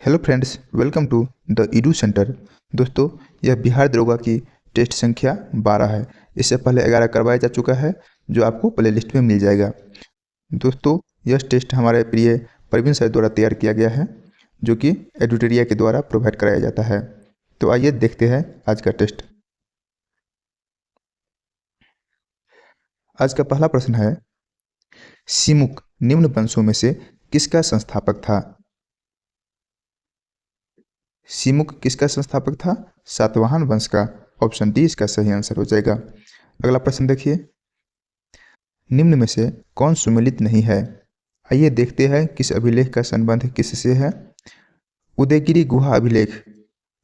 Hello friends, welcome to the Edu Centre. दोस्तों, यह बिहार दरोगा की टेस्ट संख्या 12 है। इससे पहले 11 करवाया जा चुका है, जो आपको प्ले लिस्ट में मिल जाएगा। दोस्तों, यह टेस्ट हमारे प्रिय प्रवीण सर द्वारा तैयार किया गया है, जो कि एडुटेरिया के द्वारा प्रोवाइड कराया जाता है। तो आइए देखते हैं आज का टेस्ट। आज का पहला प्रश्न है, सिमुक निम्न वंशों में से किसका संस्थापक था? सिमुक किसका संस्थापक था? सातवाहन वंश का। ऑप्शन डी इसका सही आंसर हो जाएगा। अगला प्रश्न देखिए, निम्न में से कौन सुमेलित नहीं है? आइए देखते हैं किस अभिलेख का संबंध किससे है। उदयगिरि गुहा अभिलेख,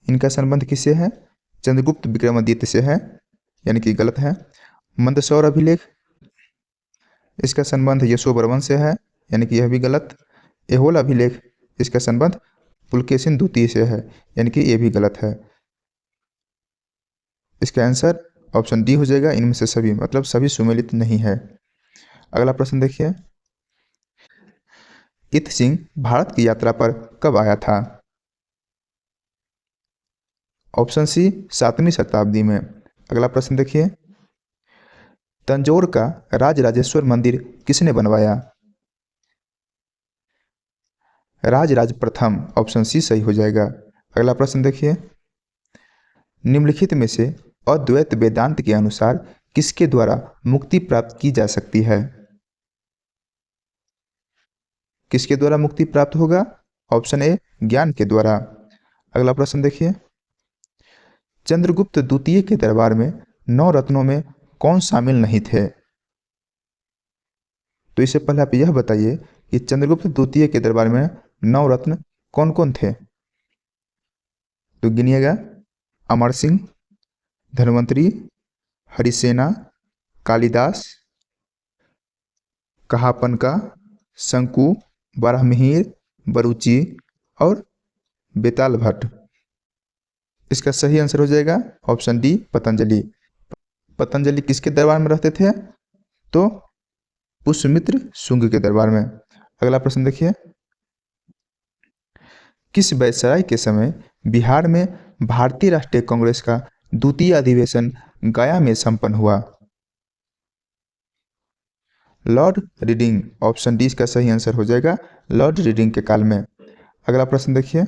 इनका संबंध किससे है? चंद्रगुप्त विक्रमादित्य से है, यानी कि गलत है। मंदसौर अभिलेख, इसका संबंध यशोवर्मन से है, यानी कि यह भी गलत। एहोल अभिलेख, इसका संबंध पुलकेशिन द्वितीय से है, यानी कि यह भी गलत है। इसका आंसर ऑप्शन डी हो जाएगा, इनमें से सभी, मतलब सभी सुमेलित नहीं है। अगला प्रश्न देखिए, इत सिंह भारत की यात्रा पर कब आया था? ऑप्शन सी 7वीं शताब्दी में। अगला प्रश्न देखिए, तंजौर का राजराजेश्वर मंदिर किसने बनवाया? राजराज प्रथम। ऑप्शन सी सही हो जाएगा। अगला प्रश्न देखिए, निम्नलिखित में से अद्वैत वेदांत के अनुसार किसके द्वारा मुक्ति प्राप्त की जा सकती है? किसके द्वारा मुक्ति प्राप्त होगा? ऑप्शन ए ज्ञान के द्वारा। अगला प्रश्न देखिए, चंद्रगुप्त द्वितीय के दरबार में 9 रत्नों में कौन शामिल नहीं थे? तो इससे पहले आप यह बताइए कि चंद्रगुप्त द्वितीय के दरबार में 9 रत्न कौन कौन थे? तो गिनिएगा, अमर सिंह, धन्वंतरी, हरिसेना, कालिदास, कहापनका, शंकु, बारहमिहिर, बरूची और बेताल भट्ट। इसका सही आंसर हो जाएगा ऑप्शन डी पतंजलि। पतंजलि किसके दरबार में रहते थे? तो पुष्यमित्र शुंग के दरबार में। अगला प्रश्न देखिए, किस वायसराय के समय बिहार में भारतीय राष्ट्रीय कांग्रेस का द्वितीय अधिवेशन गया में संपन्न हुआ? Lord reading. ऑप्शन डी इसका सही आंसर हो जाएगा, लॉर्ड रीडिंग के काल में। अगला प्रश्न देखिए,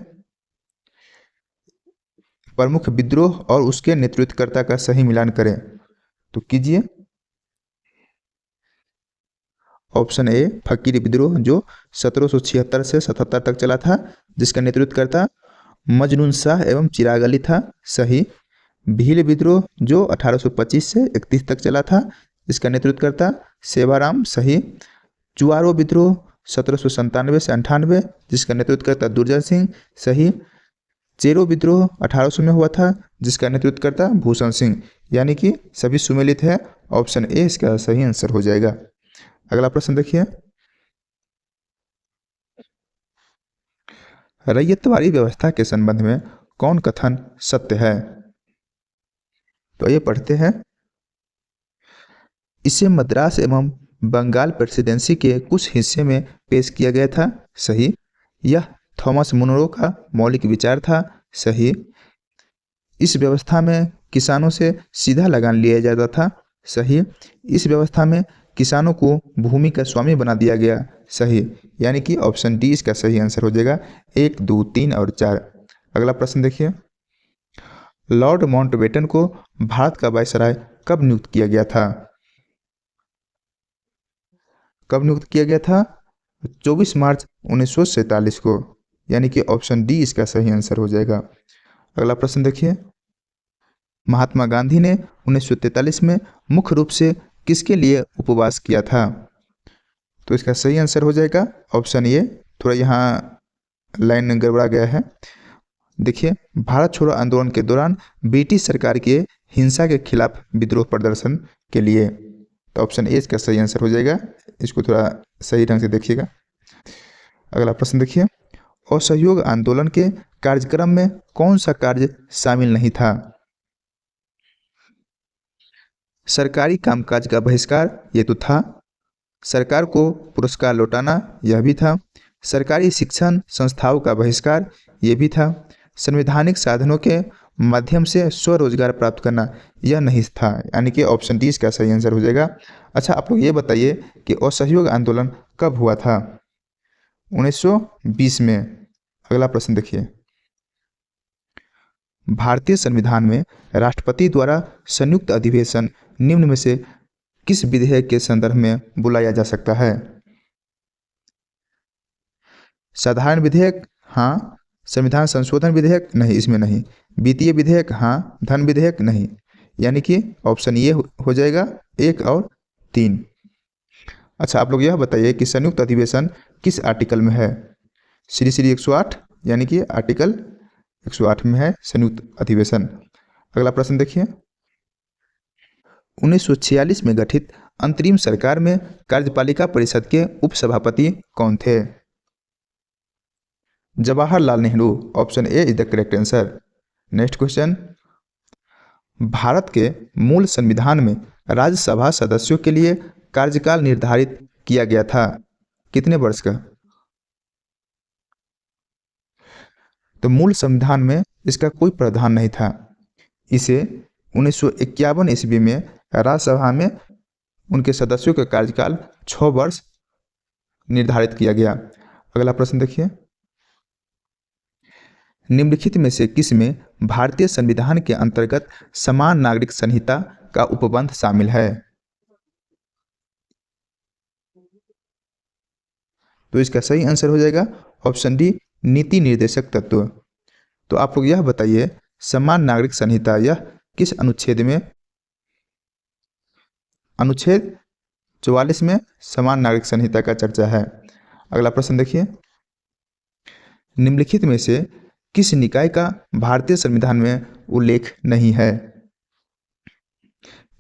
प्रमुख विद्रोह और उसके नेतृत्वकर्ता का सही मिलान करें। तो कीजिए। ऑप्शन ए फकीर विद्रोह, जो 1776 से 77 तक चला था, जिसका नेतृत्वकर्ता मजनून शाह एवं चिराग अली था, सही। भील विद्रोह, जो 1825 से 31 तक चला था, इसका नेतृत्वकर्ता सेवाराम, सही। चुआरो विद्रोह 1797 से 98, जिसका नेतृत्वकर्ता दुर्जन सिंह, सही। चेरो विद्रोह 1800 में हुआ था, जिसका नेतृत्वकर्ता भूषण सिंह, यानी कि सभी सुमेलित है। ऑप्शन ए इसका सही आंसर हो जाएगा। अगला प्रश्न देखिए, रैयतवाड़ी व्यवस्था के संबंध में कौन कथन सत्य है? तो ये पढ़ते हैं, इसे मद्रास एवं बंगाल प्रेसिडेंसी के कुछ हिस्से में पेश किया गया था, सही। यह थॉमस मुनरो का मौलिक विचार था, सही। इस व्यवस्था में किसानों से सीधा लगान लिया जाता था, सही। इस व्यवस्था में किसानों को भूमि का स्वामी बना दिया गया, सही। यानी कि ऑप्शन डी इसका सही आंसर हो जाएगा, 1, 2, 3 और 4। अगला प्रश्न देखिए, लॉर्ड माउंटबेटन को भारत का वायसराय कब नियुक्त किया गया था? कब नियुक्त किया गया था? 24 मार्च 1947 को, यानी कि ऑप्शन डी इसका सही आंसर हो जाएगा। अगला प्रश्न देखिए, महात्मा गांधी ने 1943 में मुख्य रूप से किसके लिए उपवास किया था? तो इसका सही आंसर हो जाएगा ऑप्शन ए। थोड़ा यहाँ लाइन गड़बड़ा गया है। देखिए, भारत छोड़ो आंदोलन के दौरान ब्रिटिश सरकार के हिंसा के खिलाफ विद्रोह प्रदर्शन के लिए। तो ऑप्शन ए इसका सही आंसर हो जाएगा। इसको थोड़ा सही ढंग से देखिएगा। अगला प्रश्न देखिए, असहयोग आंदोलन के कार्यक्रम में कौन सा कार्य शामिल नहीं था? सरकारी कामकाज का बहिष्कार, ये तो था। सरकार को पुरस्कार लौटाना, यह भी था। सरकारी शिक्षण संस्थाओं का बहिष्कार, ये भी था। संवैधानिक साधनों के माध्यम से स्वरोजगार प्राप्त करना, यह नहीं था, यानी कि ऑप्शन डी इसका सही आंसर हो जाएगा। अच्छा, आप लोग ये बताइए कि असहयोग आंदोलन कब हुआ था? 1920 में। अगला प्रश्न देखिए, भारतीय संविधान में राष्ट्रपति द्वारा संयुक्त अधिवेशन निम्न में से किस विधेयक के संदर्भ में बुलाया जा सकता है? साधारण विधेयक, हाँ। संविधान संशोधन विधेयक, नहीं, इसमें नहीं। वित्तीय विधेयक, हाँ। धन विधेयक, नहीं। यानी कि ऑप्शन ये हो जाएगा 1 और 3। अच्छा, आप लोग यह बताइए कि संयुक्त अधिवेशन किस आर्टिकल में है? श्री 108, यानी कि आर्टिकल 108 में है संयुक्त अधिवेशन। अगला प्रश्न देखिए, 1946 में गठित अंतरिम सरकार में कार्यपालिका परिषद के उपसभापति कौन थे? Jawaharlal Nehru, option A is the correct answer. Next question, Bharat के मूल संविधान में राज्यसभा सदस्यों के लिए कार्यकाल निर्धारित किया गया था, कितने वर्ष का? तो मूल संविधान में इसका कोई प्रावधान नहीं था। इसे 1951 ईस्वी में राज्यसभा में उनके सदस्यों का कार्यकाल 6 वर्ष निर्धारित किया गया। अगला प्रश्न देखिए, निम्नलिखित में से किस में भारतीय संविधान के अंतर्गत समान नागरिक संहिता का उपबंध शामिल है? तो इसका सही आंसर हो जाएगा ऑप्शन डी, नीति निर्देशक तत्व। तो आप लोग यह बताइए, समान नागरिक संहिता यह किस अनुच्छेद में? अनुच्छेद 44 में समान नागरिक संहिता का चर्चा है। अगला प्रश्न देखिए, निम्नलिखित में से किस निकाय का भारतीय संविधान में उल्लेख नहीं है?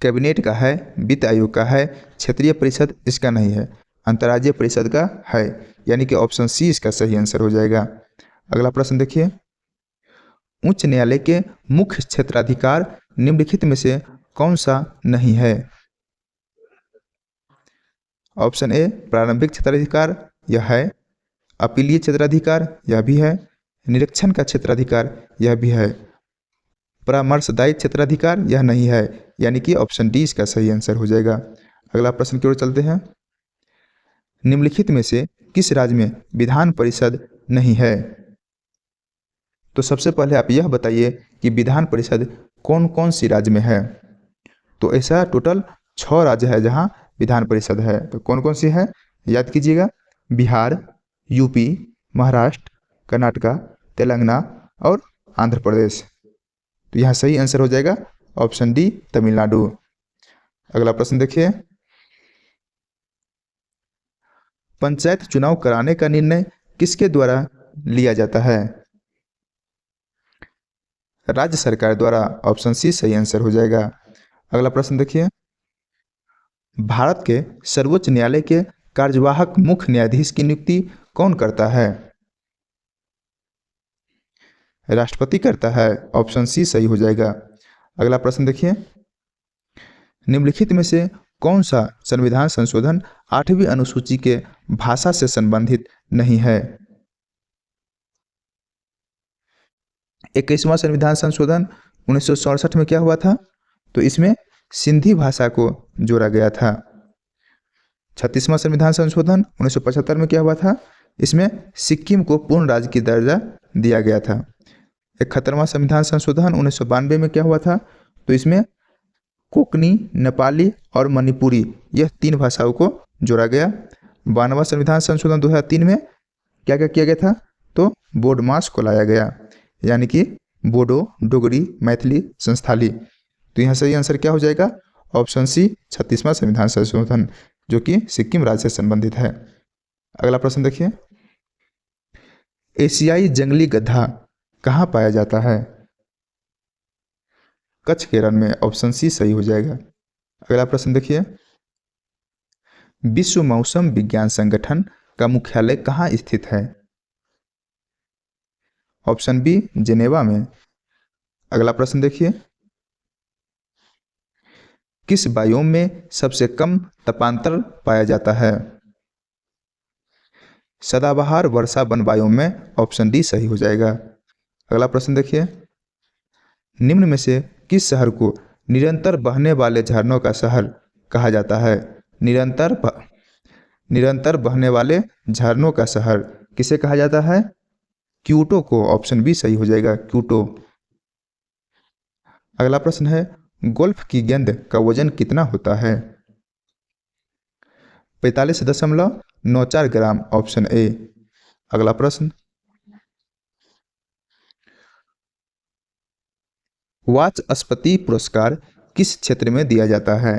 कैबिनेट का है, वित्त आयोग का है, क्षेत्रीय परिषद इसका नहीं है, अंतर्राज्यीय परिषद का है, यानी कि ऑप्शन सी इसका सही आंसर हो जाएगा। अगला प्रश्न देखिए, उच्च न्यायालय के मुख्य क्षेत्राधिकार निम्नलिखित में से कौन सा नहीं है? ऑप्शन ए प्रारंभिक क्षेत्राधिकार, यह है। अपीलीय क्षेत्राधिकार, यह भी है। निरीक्षण का क्षेत्राधिकार, यह भी है। परामर्शदायी क्षेत्राधिकार, यह नहीं है, यानी कि ऑप्शन डी इसका सही आंसर हो जाएगा। अगला प्रश्न की ओर चलते हैं, निम्नलिखित में से किस राज्य में विधान परिषद नहीं है? तो सबसे पहले आप यह बताइए कि विधान परिषद कौन कौन सी राज्य में है? तो ऐसा टोटल 6 राज्य है जहां विधान परिषद है। तो कौन कौन सी है, याद कीजिएगा, बिहार, यूपी, महाराष्ट्र, कर्नाटका, तेलंगाना और आंध्र प्रदेश। तो यहाँ सही आंसर हो जाएगा ऑप्शन डी, तमिलनाडु। अगला प्रश्न देखिए, पंचायत चुनाव कराने का निर्णय किसके द्वारा लिया जाता है? राज्य सरकार द्वारा, ऑप्शन सी सही आंसर हो जाएगा। अगला प्रश्न देखिए, भारत के सर्वोच्च न्यायालय के कार्यवाहक मुख्य न्यायाधीश की नियुक्ति कौन करता है? राष्ट्रपति करता है, ऑप्शन सी सही हो जाएगा। अगला प्रश्न देखिए, निम्नलिखित में से कौन सा संविधान संशोधन 8वीं अनुसूची के भाषा से संबंधित नहीं है? 21वां संविधान संशोधन 1967 में क्या हुआ था? तो इसमें सिंधी भाषा को जोड़ा गया था। 36वां संविधान संशोधन 1975 में क्या हुआ था? इसमें सिक्किम को पूर्ण राज्य की दर्जा दिया गया था। 71वां संविधान संशोधन 1992 में क्या हुआ था? तो इसमें कोंकणी, नेपाली और मणिपुरी, यह 3 भाषाओं को जोड़ा गया। 92वां संविधान संशोधन 2003 में क्या क्या किया गया था? तो बोडमास को लाया गया, यानी कि बोडो, डोगरी, मैथिली, संस्थाली। तो यहाँ सही आंसर क्या हो जाएगा? ऑप्शन सी, 36वां संविधान संशोधन, जो कि सिक्किम राज्य से संबंधित है। अगला प्रश्न देखिए, एशियाई जंगली गधा कहाँ पाया जाता है? कच्छ के रण में, ऑप्शन सी सही हो जाएगा। अगला प्रश्न देखिए, विश्व मौसम विज्ञान संगठन का मुख्यालय कहाँ स्थित है? ऑप्शन बी, जेनेवा में। अगला प्रश्न देखिए, किस बायोम में सबसे कम तापांतर पाया जाता है? सदाबहार वर्षा वन बायोम में, ऑप्शन डी सही हो जाएगा। अगला प्रश्न देखिए, निम्न में से किस शहर को निरंतर बहने वाले झरनों का शहर कहा जाता है? निरंतर बहने वाले झरनों का शहर किसे कहा जाता है? क्योटो को, ऑप्शन बी सही हो जाएगा, क्योटो। अगला प्रश्न है, गोल्फ की गेंद का वजन कितना होता है? 45.94 ग्राम, ऑप्शन ए। अगला प्रश्न, वाचस्पति पुरस्कार किस क्षेत्र में दिया जाता है?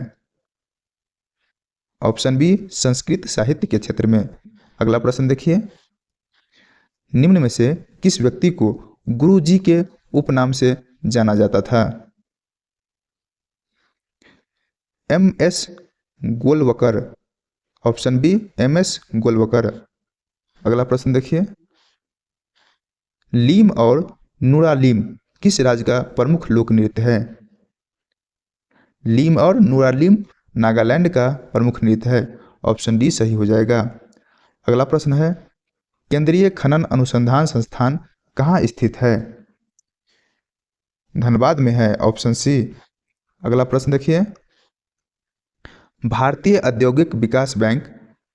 ऑप्शन बी संस्कृत साहित्य के क्षेत्र में। अगला प्रश्न देखिए, निम्न में से किस व्यक्ति को गुरु जी के उपनाम से जाना जाता था? M S Golwalkar, option B M S Golwalkar. अगला प्रश्न देखिए, लीम और नूरालीम किस राज्य का प्रमुख लोक नृत्य है? लीम और नूरालीम नागालैंड का प्रमुख नृत्य है, ऑप्शन डी सही हो जाएगा। अगला प्रश्न है, केंद्रीय खनन अनुसंधान संस्थान कहाँ स्थित है? धनबाद में है, ऑप्शन सी। अगला प्रश्न देखिए, भारतीय औद्योगिक विकास बैंक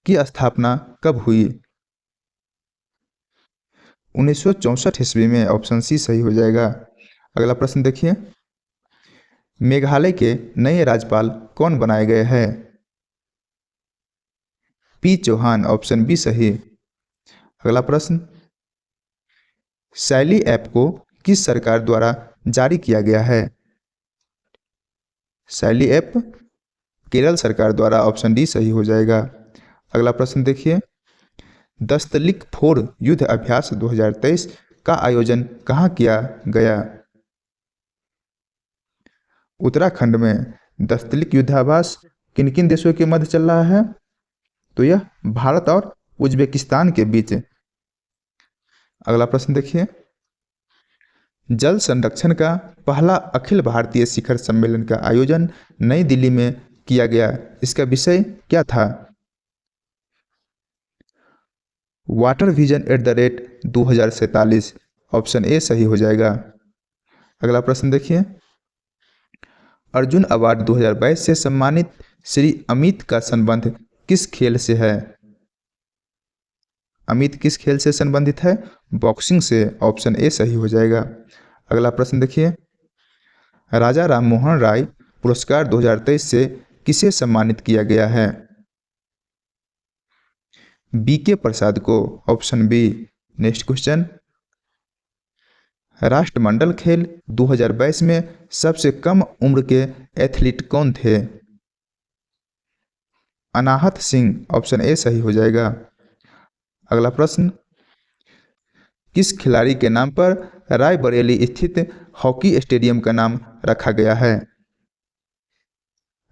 की स्थापना कब हुई? 1964 ईस्वी में, ऑप्शन सी सही हो जाएगा। अगला प्रश्न देखिए, मेघालय के नए राज्यपाल कौन बनाए गए हैं? पी चौहान, ऑप्शन बी सही। अगला प्रश्न, शैली ऐप को किस सरकार द्वारा जारी किया गया है? शैली ऐप केरल सरकार द्वारा, ऑप्शन डी सही हो जाएगा। अगला प्रश्न देखिए, दस्तलिक फोर युद्ध अभ्यास 2023 का आयोजन कहाँ किया गया? उत्तराखंड में। दस्तलिक युद्धाभ्यास किन किन देशों के मध्य चल रहा है? तो यह भारत और उज्बेकिस्तान के बीच। अगला प्रश्न देखिए, जल संरक्षण का पहला अखिल भारतीय शिखर सम्मेलन का आयोजन नई दिल्ली में किया गया, इसका विषय क्या था? वाटर विजन @2047, ऑप्शन ए सही हो जाएगा। अगला प्रश्न देखिए, अर्जुन अवार्ड 2022 से सम्मानित श्री अमित का संबंध किस खेल से है? अमित किस खेल से संबंधित है? बॉक्सिंग से, ऑप्शन ए सही हो जाएगा। अगला प्रश्न देखिए, राजा राम मोहन राय पुरस्कार 2023 से किसे सम्मानित किया गया है? बी के प्रसाद को, ऑप्शन बी। नेक्स्ट क्वेश्चन, राष्ट्रमंडल खेल 2022 में सबसे कम उम्र के एथलीट कौन थे? अनाहत सिंह, ऑप्शन ए सही हो जाएगा। अगला प्रश्न, किस खिलाड़ी के नाम पर रायबरेली स्थित हॉकी स्टेडियम का नाम रखा गया है?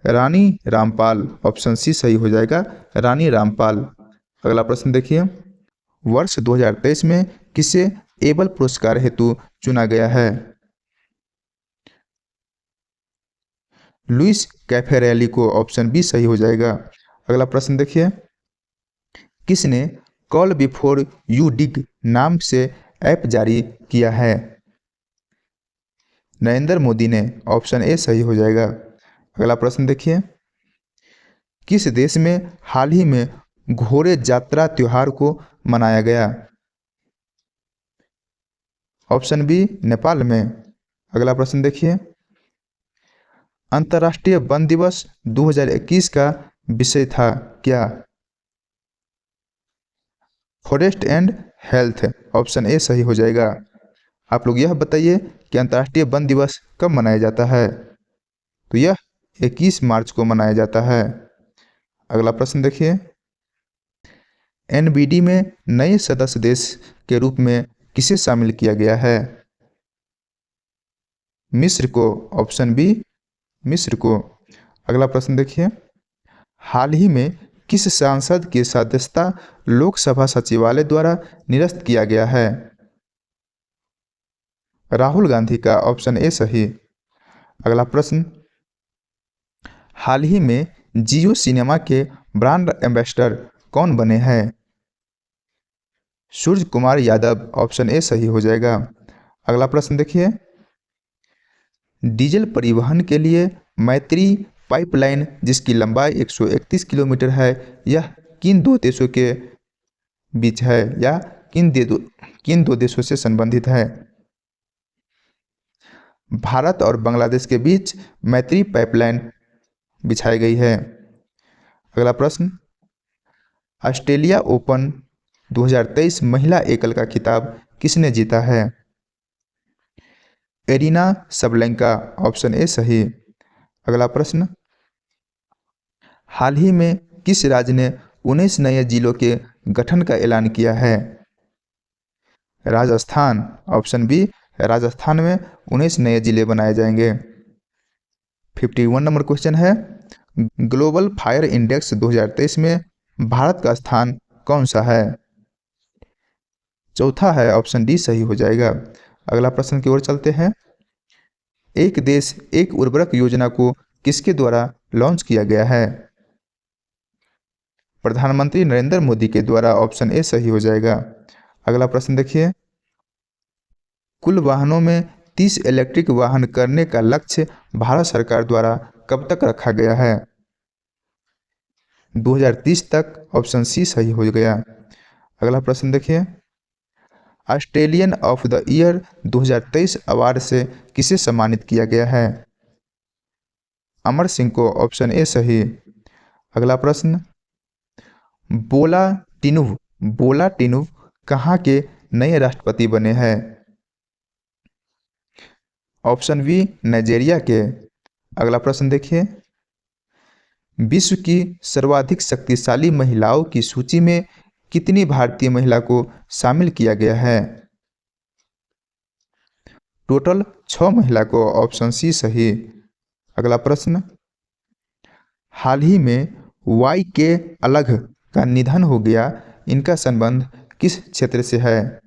रानी रामपाल, ऑप्शन सी सही हो जाएगा, रानी रामपाल। अगला प्रश्न देखिए, वर्ष 2023 में किसे एबल पुरस्कार हेतु चुना गया है? लुइस कैफेरेली को, ऑप्शन बी सही हो जाएगा। अगला प्रश्न देखिए, किसने कॉल बिफोर यू डिग नाम से ऐप जारी किया है? नरेंद्र मोदी ने, ऑप्शन ए सही हो जाएगा। अगला प्रश्न देखिए, किस देश में हाल ही में घोड़े यात्रा त्योहार को मनाया गया? ऑप्शन बी नेपाल में। अगला प्रश्न देखिए, अंतर्राष्ट्रीय वन दिवस 2021 का विषय था क्या? Forest and health, option A सही हो जाएगा। आप लोग यह बताइए कि अंतर्राष्ट्रीय वन दिवस कब मनाया जाता है? तो यह 21 मार्च को मनाया जाता है। अगला प्रश्न देखिए, एनबीडी में नए सदस्य देश के रूप में किसे शामिल किया गया है? मिस्र को, ऑप्शन बी मिस्र को। अगला प्रश्न देखिए, हाल ही में किस सांसद की सदस्यता लोकसभा सचिवालय द्वारा निरस्त किया गया है? राहुल गांधी का, ऑप्शन ए सही। अगला प्रश्न, हाल ही में जियो सिनेमा के ब्रांड एम्बेसडर कौन बने हैं? सूर्य कुमार यादव, ऑप्शन ए सही हो जाएगा। अगला प्रश्न देखिए, डीजल परिवहन के लिए मैत्री पाइपलाइन जिसकी लंबाई 131 किलोमीटर है, यह किन दो देशों के बीच है या किन दो देशों से संबंधित है? भारत और बांग्लादेश के बीच मैत्री पाइपलाइन बिछाई गई है। अगला प्रश्न, ऑस्ट्रेलिया ओपन 2023 महिला एकल का खिताब किसने जीता है? एरिना सबलेंका, ऑप्शन ए सही। अगला प्रश्न, हाल ही में किस राज्य ने 19 नए जिलों के गठन का ऐलान किया है? Rajasthan, option B. राजस्थान में 19 नए जिले बनाए जाएंगे। 51 नंबर क्वेश्चन है, ग्लोबल फायर इंडेक्स 2023 में भारत का स्थान कौन सा है? चौथा है, ऑप्शन डी सही हो जाएगा। अगला प्रश्न की ओर चलते हैं, एक देश एक उर्वरक योजना को किसके द्वारा लॉन्च किया गया है? प्रधानमंत्री नरेंद्र मोदी के द्वारा, ऑप्शन ए सही हो जाएगा। अगला प्रश्न देखिए, कुल वाहनों में 30 इलेक्ट्रिक वाहन करने का लक्ष्य भारत सरकार द्वारा कब तक रखा गया है? 2030 तक, ऑप्शन सी सही हो गया। अगला प्रश्न देखिए, Australian of the year 2023 award से किसे सम्मानित किया गया है? अमर सिंह को, ऑप्शन ए सही। अगला प्रश्न, बोला टिनुव कहाँ के नए राष्ट्रपति बने हैं? ऑप्शन बी, नाइजीरिया के। अगला प्रश्न देखिए, विश्व की सर्वाधिक शक्तिशाली महिलाओं की सूची में कितनी भारतीय महिला को शामिल किया गया है? टोटल 6 महिला को, ऑप्शन सी सही। अगला प्रश्न, हाल ही में वाई के अलग का निधन हो गया, इनका संबंध किस क्षेत्र से है?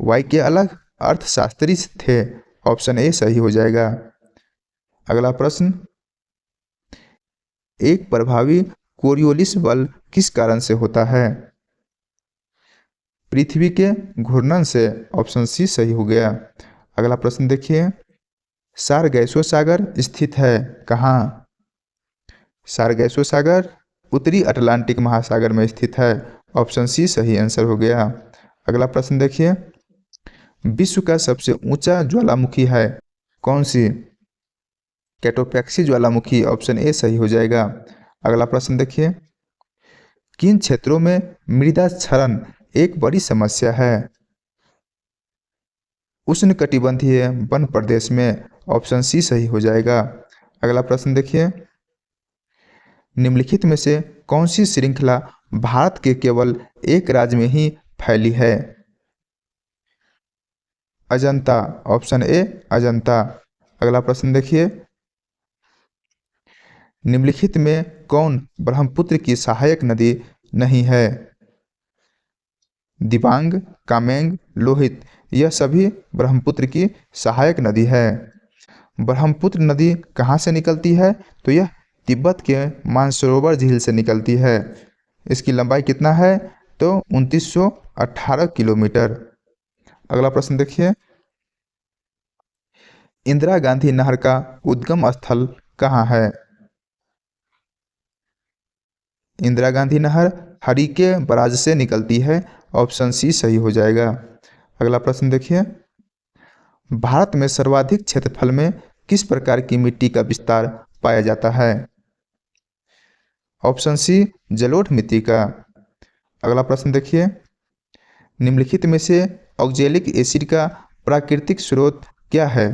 वाई के अलग अर्थशास्त्री थे, ऑप्शन ए सही हो जाएगा। अगला प्रश्न, एक प्रभावी कोरियोलिस बल किस कारण से होता है? पृथ्वी के घूर्णन से, ऑप्शन सी सही हो गया। अगला प्रश्न देखिए, सारगैसो सागर स्थित है कहाँ? सारगैसो सागर उत्तरी अटलांटिक महासागर में स्थित है, ऑप्शन सी सही आंसर हो गया। अगला प्रश्न देखिए, विश्व का सबसे ऊंचा ज्वालामुखी है कौन सी? कैटोपैक्सी ज्वालामुखी, ऑप्शन ए सही हो जाएगा। अगला प्रश्न देखिए, किन क्षेत्रों में मृदा क्षरण एक बड़ी समस्या है? उष्णकटिबंधीय वन प्रदेश में, ऑप्शन सी सही हो जाएगा। अगला प्रश्न देखिए, निम्नलिखित में से कौन सी श्रृंखला भारत के केवल एक राज्य में ही फैली है? Ajanta, option A Ajanta. अगला प्रश्न देखिए, निम्नलिखित में कौन ब्रह्मपुत्र की सहायक नदी नहीं है? दिबांग, कामेंग, लोहित, यह सभी ब्रह्मपुत्र की सहायक नदी है। ब्रह्मपुत्र नदी कहाँ से निकलती है? तो यह तिब्बत के मानसरोवर झील से निकलती है। इसकी लंबाई कितना है? तो 2918 किलोमीटर। अगला प्रश्न देखिए, इंदिरा गांधी नहर का उद्गम स्थल कहाँ है? इंदिरा गांधी नहर हरिके बराज से निकलती है, ऑप्शन सी सही हो जाएगा। अगला प्रश्न देखिए, भारत में सर्वाधिक क्षेत्रफल में किस प्रकार की मिट्टी का विस्तार पाया जाता है? ऑप्शन सी जलोढ़ मिट्टी का। अगला प्रश्न देखिए, निम्नलिखित में से ऑक्जेलिक एसिड का प्राकृतिक स्रोत क्या है?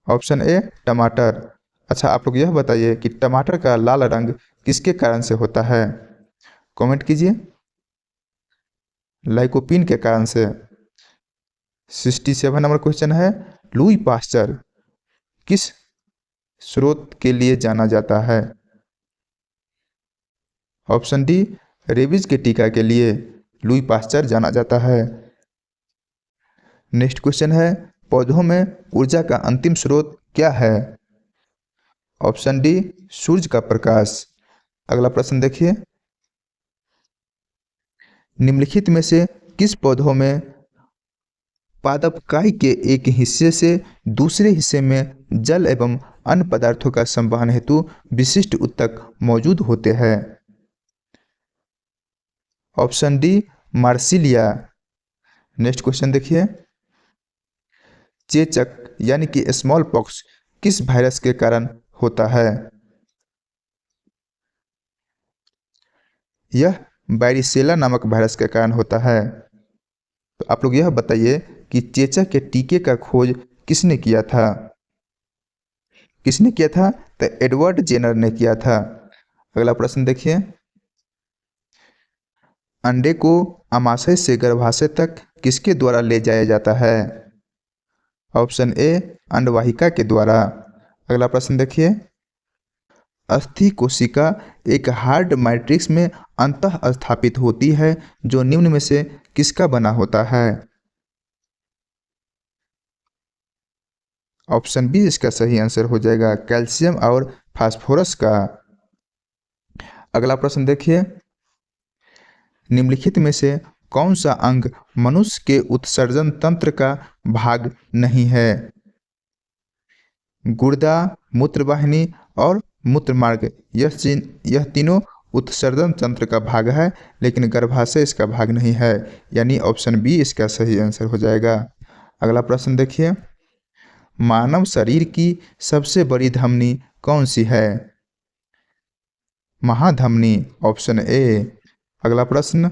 ऑप्शन ए टमाटर। अच्छा, आप लोग यह बताइए कि टमाटर का लाल रंग किसके कारण से होता है? कमेंट कीजिए। लाइकोपीन के कारण से। 67 नंबर क्वेश्चन है, लुई पास्चर किस स्रोत के लिए जाना जाता है? ऑप्शन डी, रेबीज के टीका के लिए लुई पास्चर जाना जाता है। नेक्स्ट क्वेश्चन है, पौधों में ऊर्जा का अंतिम स्रोत क्या है? ऑप्शन डी, सूर्य का प्रकाश। अगला प्रश्न देखिए, निम्नलिखित में से किस पौधों में पादपकाय के एक हिस्से से दूसरे हिस्से में जल एवं अन्य पदार्थों का संवहन हेतु विशिष्ट ऊतक मौजूद होते हैं? Option D Marsilea. Next question देखिए, चेचक यानी कि स्मॉल पॉक्स किस वायरस के कारण होता है? यह वारिसेला नामक वायरस के कारण होता है। तो आप लोग यह बताइए कि चेचक के टीके का खोज किसने किया था? किसने किया था? तो एडवर्ड जेनर ने किया था। अगला प्रश्न देखिए, अंडे को अमाशय से गर्भाशय तक किसके द्वारा ले जाया जाता है? ऑप्शन ए अंडवाहिका के द्वारा। अगला प्रश्न देखिए, अस्थि कोशिका एक हार्ड मैट्रिक्स में अंतः स्थापित होती है जो निम्न में से किसका बना होता है? ऑप्शन बी इसका सही आंसर हो जाएगा, कैल्शियम और फास्फोरस का। अगला प्रश्न देखिए, निम्नलिखित में से कौन सा अंग मनुष्य के उत्सर्जन तंत्र का भाग नहीं है? गुर्दा, मूत्रवाहिनी और मूत्रमार्ग, यह तीनों उत्सर्जन तंत्र का भाग है, लेकिन गर्भाशय इसका भाग नहीं है, यानी ऑप्शन बी इसका सही आंसर हो जाएगा। अगला प्रश्न देखिए, मानव शरीर की सबसे बड़ी धमनी कौन सी है? महाधमनी, ऑप्शन ए। अगला प्रश्न,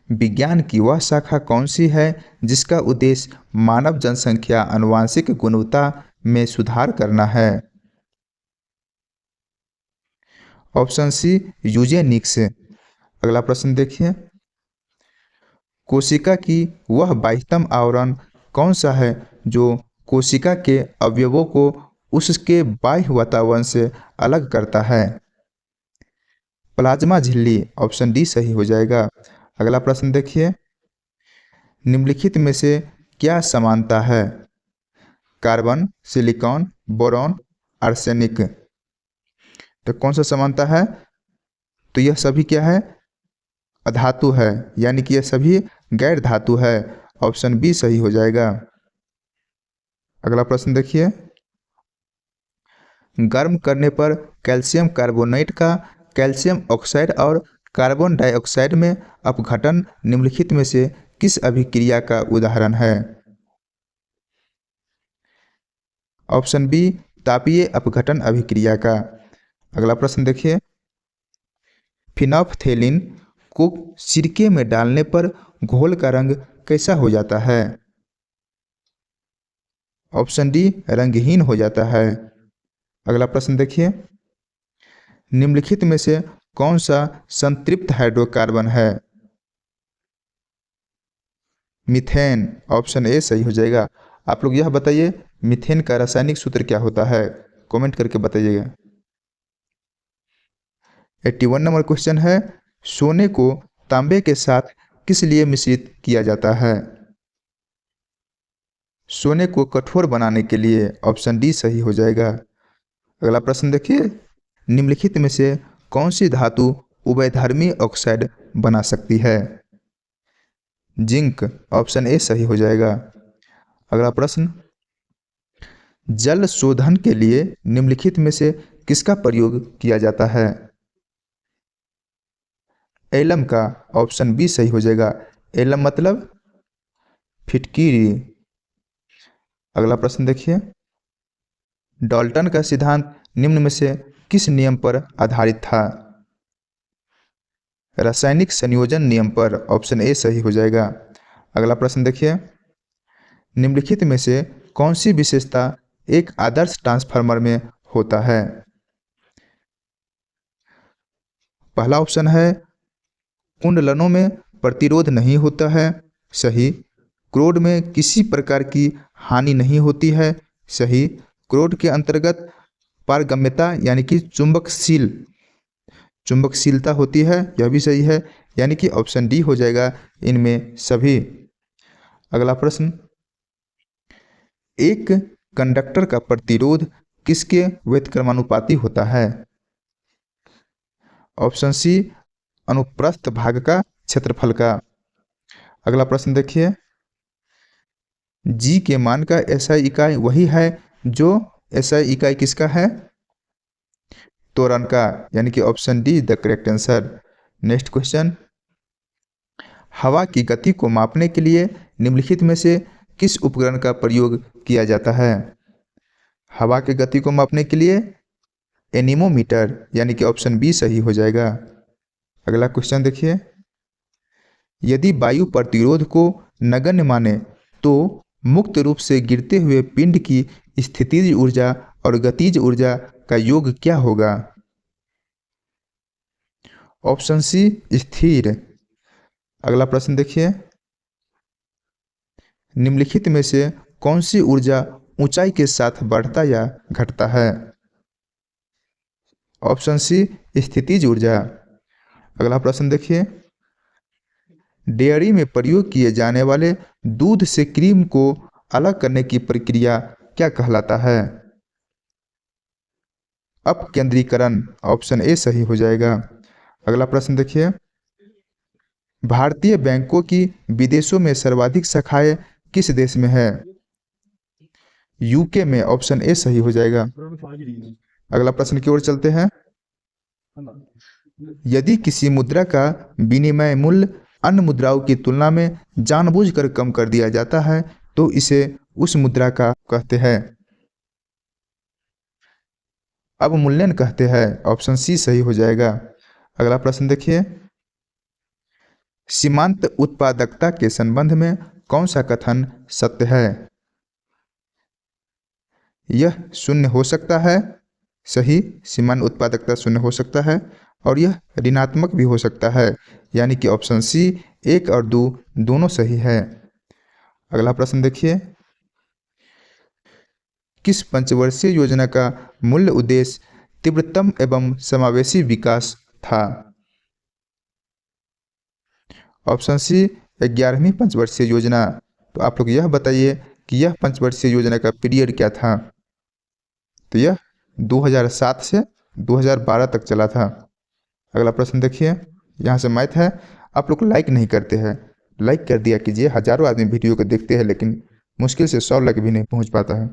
विज्ञान की वह शाखा कौन सी है जिसका उद्देश्य मानव जनसंख्या आनुवंशिक गुणवत्ता में सुधार करना है? Option C eugenics. अगला प्रश्न देखिए, कोशिका की वह बाह्यतम आवरण कौन सा है जो कोशिका के अवयवों को उसके बाह्य वातावरण से अलग करता है? प्लाज्मा झिल्ली, ऑप्शन डी सही हो जाएगा। अगला प्रश्न देखिए, निम्नलिखित में से क्या समानता है? Carbon, silicon, boron, arsenic. तो कौन सा समानता है? तो यह सभी क्या है? अधातु है, यानी कि यह सभी गैर धातु है। ऑप्शन बी सही हो जाएगा। अगला प्रश्न देखिए, गर्म करने पर कैल्शियम कार्बोनेट का कैल्शियम ऑक्साइड और कार्बन डाइऑक्साइड में अपघटन निम्नलिखित में से किस अभिक्रिया का उदाहरण है? ऑप्शन बी तापीय अपघटन अभिक्रिया का। अगला प्रश्न देखिए, फिनोल्फथेलिन को सिरके में डालने पर घोल का रंग कैसा हो जाता है? ऑप्शन डी रंगहीन हो जाता है। अगला प्रश्न देखिए, निम्नलिखित में से कौन सा संतृप्त हाइड्रोकार्बन है? मीथेन, ऑप्शन ए सही हो जाएगा। आप लोग यह बताइए, मीथेन का रासायनिक सूत्र क्या होता है? कमेंट करके बताइएगा। 81 नंबर क्वेश्चन है, सोने को तांबे के साथ किस लिए मिश्रित किया जाता है? सोने को कठोर बनाने के लिए। ऑप्शन डी सही हो जाएगा। अगला प्रश्न देखिए, निम्नलिखित में से कौन सी धातु उभयधर्मी ऑक्साइड बना सकती है? जिंक, ऑप्शन ए सही हो जाएगा। अगला प्रश्न, जल शोधन के लिए निम्नलिखित में से किसका प्रयोग किया जाता है? एलम का। ऑप्शन बी सही हो जाएगा। एलम मतलब फिटकीरी। अगला प्रश्न देखिए, डाल्टन का सिद्धांत निम्न में से किस नियम पर आधारित था? रासायनिक संयोजन नियम पर। ऑप्शन ए सही हो जाएगा। अगला प्रश्न देखिए, निम्नलिखित में से कौन सी विशेषता एक आदर्श ट्रांसफार्मर में होता है? पहला ऑप्शन है, कुंडलनों में प्रतिरोध नहीं होता है। सही। क्रोड में किसी प्रकार की हानि नहीं होती है। सही। क्रोड के अंतर्गत पारगम्यता यानी कि चुंबकशीलता होती है, यह भी सही है, यानी कि ऑप्शन डी हो जाएगा इनमें सभी। अगला प्रश्न, एक कंडक्टर का प्रतिरोध किसके व्युत्क्रमानुपाती होता है? ऑप्शन सी अनुप्रस्थ भाग का, क्षेत्रफल का। अगला प्रश्न देखिए, जी के मान का एसआई इकाई वही है जो एसआई इकाई किसका है? त्वरण का, यानी कि option D the correct answer. Next question, हवा की गति को मापने के लिए निम्नलिखित में से किस उपकरण का प्रयोग किया जाता है? हवा की गति को मापने के लिए एनीमोमीटर, यानी कि ऑप्शन बी सही हो जाएगा। अगला क्वेश्चन देखिए, यदि वायु प्रतिरोध को नगण्य माने तो मुक्त रूप से गिरते हुए पिंड की स्थितिज ऊर्जा और गतिज ऊर्जा का योग क्या होगा? ऑप्शन सी स्थिर। अगला प्रश्न देखिए, निम्नलिखित में से कौन सी ऊर्जा ऊंचाई के साथ बढ़ता या घटता है? ऑप्शन सी स्थितिज ऊर्जा। अगला प्रश्न देखिए, डेयरी में प्रयोग किए जाने वाले दूध से क्रीम को अलग करने की प्रक्रिया क्या कहलाता है? अपकेंद्रीकरण, ऑप्शन ए सही हो जाएगा। अगला प्रश्न देखिए, भारतीय बैंकों की विदेशों में सर्वाधिक शाखाएं किस देश में है? यूके में, ऑप्शन ए सही हो जाएगा। अगला प्रश्न की ओर चलते हैं, यदि किसी मुद्रा का विनिमय मूल्य अन्य मुद्राओं की तुलना में जानबूझकर कम कर दिया जाता है तो इसे उस मुद्रा का कहते हैं? अवमूल्यन कहते हैं, ऑप्शन सी सही हो जाएगा। अगला प्रश्न देखिए, सीमांत उत्पादकता के संबंध में कौन सा कथन सत्य है? यह शून्य हो सकता है, सही, सीमांत उत्पादकता शून्य हो सकता है, और यह ऋणात्मक भी हो सकता है, यानी कि ऑप्शन सी 1 और 2 दोनों सही है। अगला प्रश्न देखिए, किस पंचवर्षीय योजना का मूल उद्देश्य तीव्रतम एवं समावेशी विकास था? ऑप्शन सी 11वीं पंचवर्षीय योजना। तो आप लोग यह बताइए कि यह पंचवर्षीय योजना का पीरियड क्या था? तो यह 2007 से 2012 तक चला था। अगला प्रश्न देखिए, यहाँ से मैथ है, आप लोग लाइक नहीं करते हैं, लाइक कर दिया कीजिए। हजारों आदमी वीडियो को देखते हैं लेकिन मुश्किल से 100 लाइक भी नहीं पहुँच पाता है।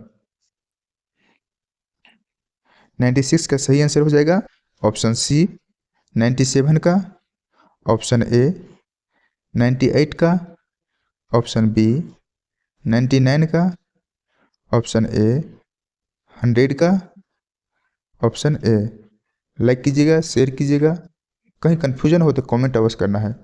96 का सही आंसर हो जाएगा ऑप्शन सी 97 का, ऑप्शन ए 98 का, ऑप्शन बी 99 का, ऑप्शन ए 100 का, ऑप्शन ए। लाइक कीजिएगा, शेयर कीजिएगा, कहीं कन्फ्यूजन हो तो कमेंट अवश्य करना है।